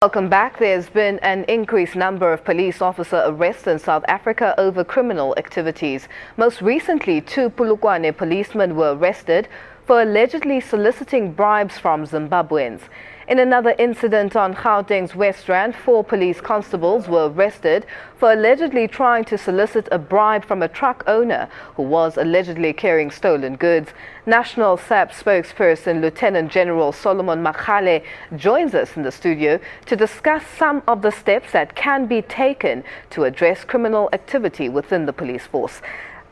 Welcome back. There's been an increased number of police officer arrests in South Africa over criminal activities. Most recently, 2 Polokwane policemen were arrested for allegedly soliciting bribes from Zimbabweans. In another incident on Gauteng's West Rand, 4 police constables were arrested for allegedly trying to solicit a bribe from a truck owner who was allegedly carrying stolen goods. National SAPS spokesperson Lieutenant General Solomon Makgale joins us in the studio to discuss some of the steps that can be taken to address criminal activity within the police force.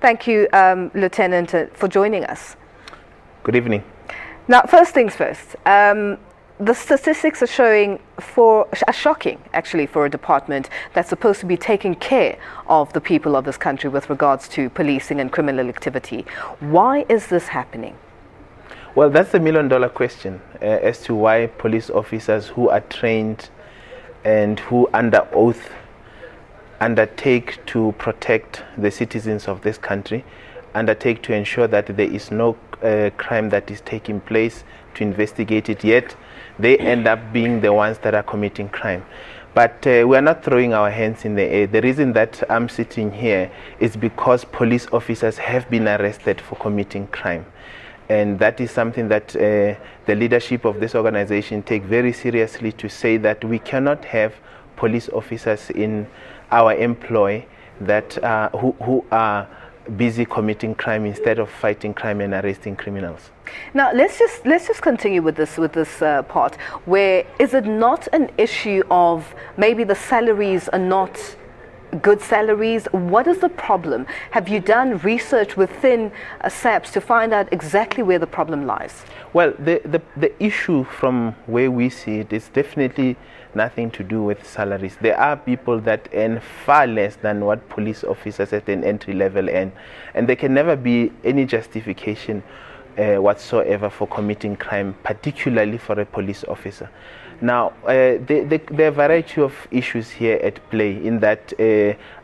Thank you, Lieutenant, for joining us. Good evening. Now, first things first. The statistics are shocking, actually, for a department that's supposed to be taking care of the people of this country with regards to policing and criminal activity. Why is this happening? Well, that's the million-dollar question as to why police officers who are trained and who under oath undertake to protect the citizens of this country, undertake to ensure that there is no crime that is taking place, to investigate it, yet they end up being the ones that are committing crime. But we are not throwing our hands in the air. The reason that I'm sitting here is because police officers have been arrested for committing crime. And that is something that the leadership of this organization take very seriously, to say that we cannot have police officers in our employ that who are busy committing crime instead of fighting crime and arresting criminals. Now let's just continue with this part. Where is it not an issue of maybe the salaries are not good salaries? What is the problem? Have you done research within SAPS to find out exactly where the problem lies? Well, the issue from where we see it is definitely nothing to do with salaries. There are people that earn far less than what police officers at an entry level earn, and there can never be any justification whatsoever for committing crime, particularly for a police officer. Now, there are a variety of issues here at play, in that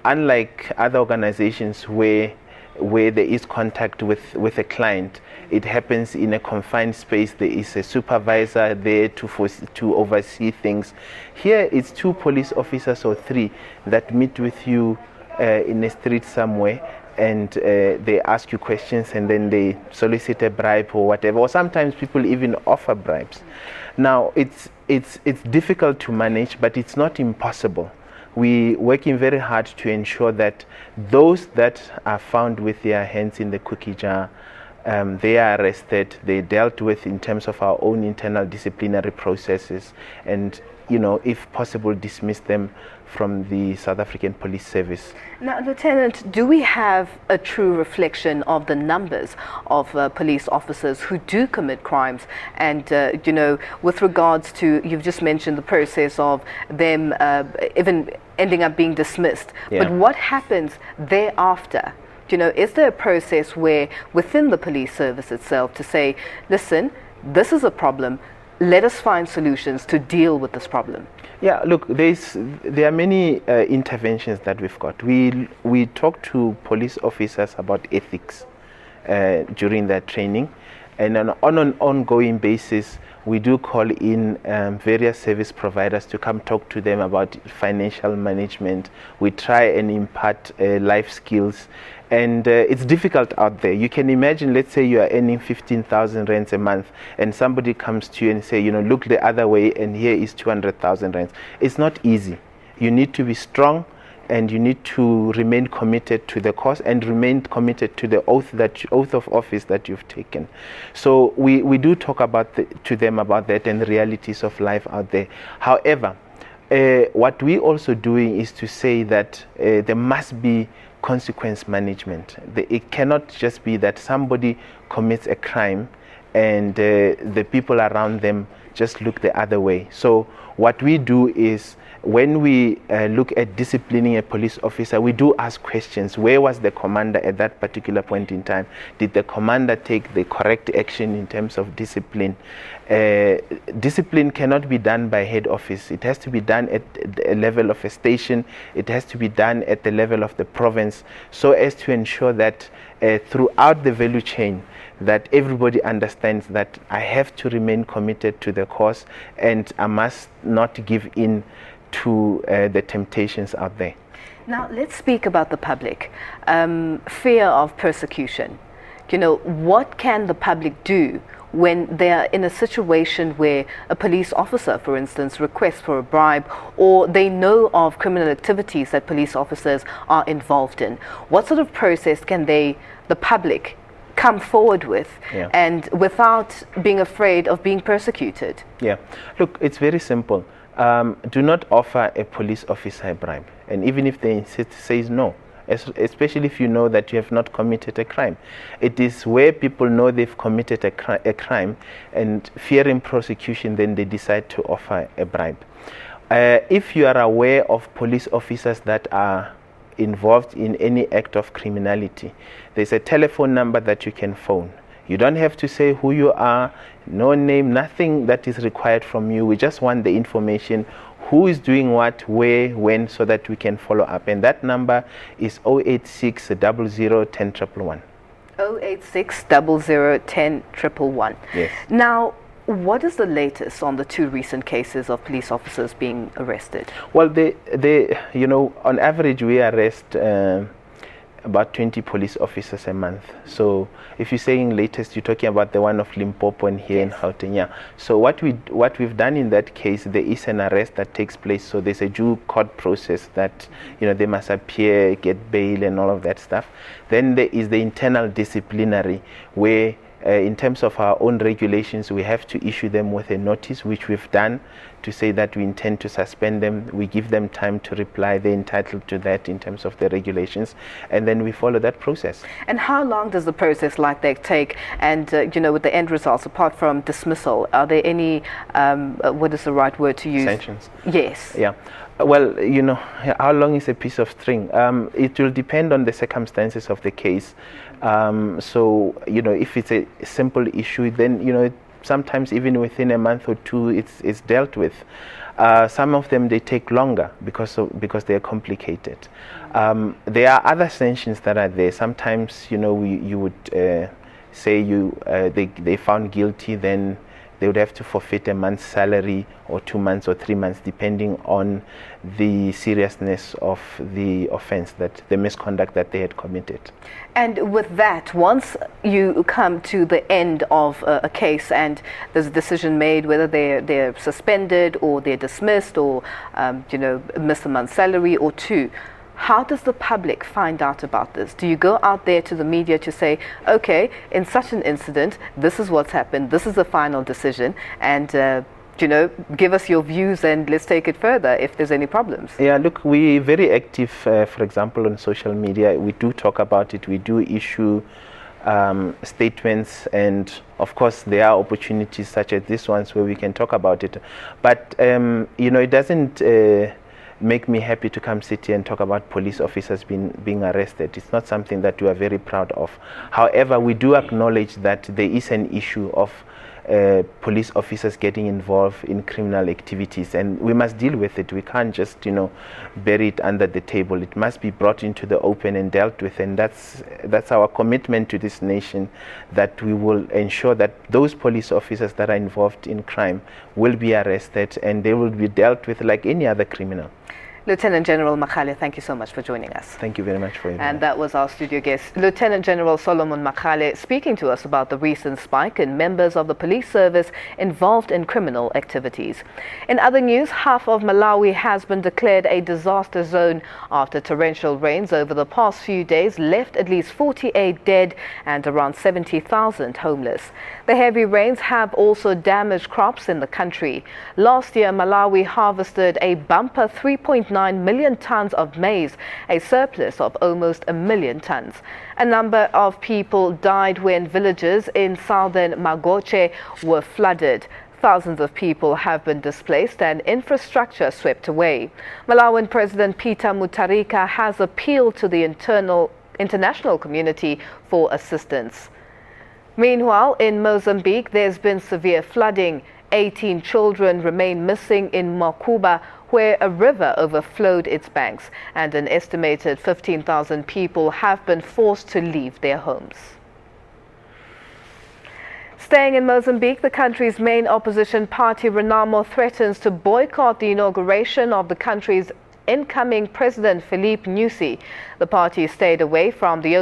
unlike other organizations where there is contact with a client, it happens in a confined space. There is a supervisor there to oversee things. Here it's 2 police officers or 3 that meet with you in a street somewhere, and they ask you questions, and then they solicit a bribe or whatever, or sometimes people even offer bribes. Now, it's difficult to manage, but it's not impossible. We're working very hard to ensure that those that are found with their hands in the cookie jar, they are arrested, they're dealt with in terms of our own internal disciplinary processes, and, you know, if possible, dismiss them from the South African Police Service. Now, Lieutenant, do we have a true reflection of the numbers of police officers who do commit crimes? And, you know, with regards to, you've just mentioned the process of them even ending up being dismissed. Yeah. But what happens thereafter? You know, is there a process where within the police service itself to say, listen, this is a problem, let us find solutions to deal with this problem? Yeah, look, there are many interventions that we've got. We talk to police officers about ethics during their training, and on an ongoing basis, we do call in various service providers to come talk to them about financial management. We try and impart life skills, and it's difficult out there. You can imagine, let's say you are earning 15,000 rands a month, and somebody comes to you and say, you know, look the other way, and here is 200,000 rands. It's not easy. You need to be strong, and you need to remain committed to the cause and remain committed to the oath of office that you've taken. So we do talk to them about that and the realities of life out there. However, what we also doing is to say that there must be consequence management. It cannot just be that somebody commits a crime and the people around them just look the other way. So what we do is, when we look at disciplining a police officer, we do ask questions. Where was the commander at that particular point in time? Did the commander take the correct action in terms of discipline? Discipline cannot be done by head office. It has to be done at the level of a station. It has to be done at the level of the province, so as to ensure that throughout the value chain, that everybody understands that I have to remain committed to the cause, and I must not give in to the temptations out there. Now, let's speak about the public. Fear of persecution. You know, what can the public do when they are in a situation where a police officer, for instance, requests for a bribe, or they know of criminal activities that police officers are involved in? What sort of process can the public, come forward with, and without being afraid of being persecuted? Yeah, look, it's very simple. Do not offer a police officer a bribe, and even if they insist, says no. Especially if you know that you have not committed a crime. It is where people know they've committed a crime and fearing prosecution, then they decide to offer a bribe. If you are aware of police officers that are involved in any act of criminality, there's a telephone number that you can phone. You don't have to say who you are, no name, nothing that is required from you. We just want the information, who is doing what, where, when, so that we can follow up. And that number is 086 00 10 111. 086 00 10 111. Yes. Now, what is the latest on the 2 recent cases of police officers being arrested? Well, they you know, on average we arrest about 20 police officers a month. So if you're saying latest, you're talking about the one of Limpopo and here in Gauteng. Yeah. So what we've done in that case, there is an arrest that takes place. So there's a due court process that, you know, they must appear, get bail and all of that stuff. Then there is the internal disciplinary, where in terms of our own regulations, we have to issue them with a notice, which we've done, to say that we intend to suspend them. We give them time to reply. They're entitled to that in terms of the regulations, and then we follow that process. And how long does the process like that take? And you know, with the end results, apart from dismissal, are there any what is the right word to use? Sanctions. Yes. Yeah. Well, you know, how long is a piece of string? It will depend on the circumstances of the case. So, you know, if it's a simple issue, then, you know, sometimes even within a month or 2, it's dealt with. Some of them, they take longer because they're complicated. There are other sanctions that are there. Sometimes, you know, you would say they found guilty, then they would have to forfeit a month's salary, or 2 months or 3 months, depending on the seriousness of the offense, that the misconduct that they had committed. And with that, once you come to the end of a case and there's a decision made, whether they're suspended or they're dismissed, or you know, miss a month's salary or 2, how does the public find out about this? Do you go out there to the media to say, okay, in such an incident, this is what's happened, this is the final decision, and you know, give us your views and let's take it further if there's any problems? Yeah, look, we're very active, for example, on social media. We do talk about it. We do issue statements, and of course there are opportunities such as this ones where we can talk about it. But you know, it doesn't make me happy to come sit here and talk about police officers being arrested. It's not something that we are very proud of. However, we do acknowledge that there is an issue of police officers getting involved in criminal activities, and we must deal with it. We can't just, you know, bury it under the table. It must be brought into the open and dealt with, and that's our commitment to this nation, that we will ensure that those police officers that are involved in crime will be arrested and they will be dealt with like any other criminal. Lieutenant General Makgale, thank you so much for joining us. Thank you very much for inviting me. And that was our studio guest, Lieutenant General Solomon Makgale, speaking to us about the recent spike in members of the police service involved in criminal activities. In other news, half of Malawi has been declared a disaster zone after torrential rains over the past few days left at least 48 dead and around 70,000 homeless. The heavy rains have also damaged crops in the country. Last year, Malawi harvested a bumper 3.9 million tons of maize, a surplus of almost 1 million tons. A number of people died when villages in southern Magoche were flooded. Thousands of people have been displaced and infrastructure swept away. Malawian President Peter Mutharika has appealed to the international community for assistance. Meanwhile, in Mozambique, there's been severe flooding. 18 children remain missing in Makuba, where a river overflowed its banks, and an estimated 15,000 people have been forced to leave their homes. Staying in Mozambique, the country's main opposition party, Renamo, threatens to boycott the inauguration of the country's incoming President Filipe Nyusi. The party stayed away from the